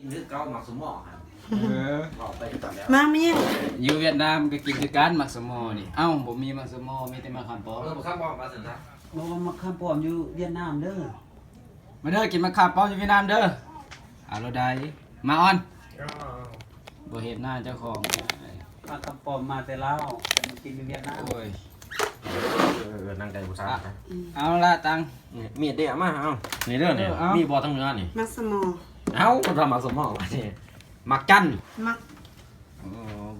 นึกเก้าหมักสมอครับบอกไปก่อนแล้ว มาไม่ยัง อยู่เวียดนามก็กินคือการมักสมอนี่เอ้าบ่มีมักสมอมีแต่มักขามป้อม ข้ามบอกมาสินค้า บอกว่ามาข้ามปอมอยู่เวียดนามเด้อ มาเด้อกินมักขามป้อมอยู่เวียดนามเด้อเอาเราได้มาออนบ่เห็นหน้าเจ้าของ มาข้ามปอมมาแต่ลาวแต่มากินอยู่เวียดนาม โอ้ย นั่งใจกูซ่า เอาละตัง มีดเดียวมาเอานี่เรื่องเนี่ยมีบอทั้งเนื้อนี่ มักสมอ เอ้าคนทำหมักสมอมาเนี่ยหมักจัน มัก โอ้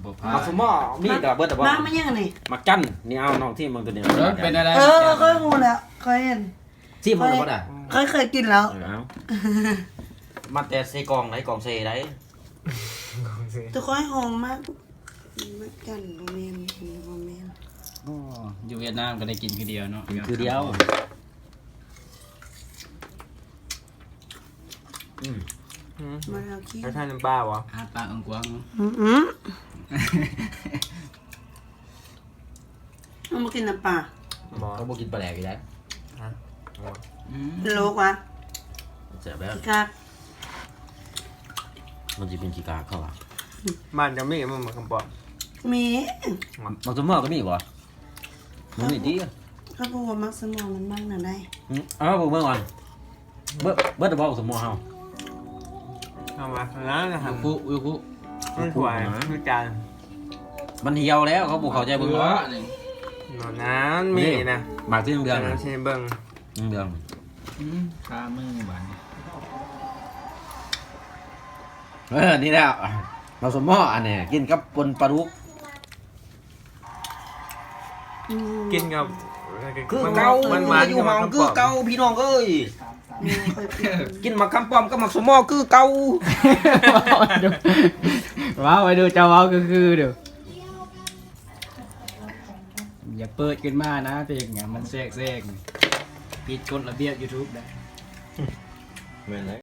บ่ ห พา มักสมอมีดเบิร์ดบอล มาไม่ยังนี่ หมักจันนี่เอาน้องที่มึงตัวเนี้ย รถเป็นอะไร เคยรู้แล้วเคยเห็น ที่มึงตัวอ่ะ เคยกินแล้ว เอามาแต่เซกองไหนกองเซได้ ทุกคนให้หอมมากมักกันบ่แม่นบ่แม่น โอ้อยู่เวียดนามก็ได้กินคือเดียวเนาะ คือเดียวมาทางขี้ แล้วท่านเป็นป้าวะ อาปากกว้าง เอามากินน้ำปลา หมอ เขาบอกกินปลาแหลกอยู่แล้ว โลกวะ เจ็บแล้ว ขี้กาก มันจะเป็นกีกาเข้าอ่ะ บ้านจะไม่มันมาคำบอก มี หมักสมอก็มีกว่ามันมีดี เขาบอกว่ามักสมอมันมักน่ะได้ เอาเมื่อก่อนเบิร์ดบอกสมอเฮา เอามาแล้วนะครั วิ บ คุวิคุ ไม่สวยไม่จาน มันเหี่ยวแล้วเขาบอกเขาใจเบิ่ง เบื่อ เนาะ นี่ หนอนนั้นมีนะ หมากที่เดื เดี๋ อย น วเราเชเบิ้ง เดือน ข้ามือหวาน นี่แล้วมาสมหม้ออันนี้กินกับปนปลาดุก กินกับ คือเกา มันหวาน อยู่ห้องคือเกาพี่น้องเอ้ย มีเคยกิน กินหมักคำป้อมกับหมักสมหม้อคือเกา ว้าวไปดูเจ้าว้าวคือเดี๋ยวอย่าเปิดขึ้นมานะเพลงเนี่ยมันแทรกผิดกฎระเบียบ YouTube ได้ เหมือนเลย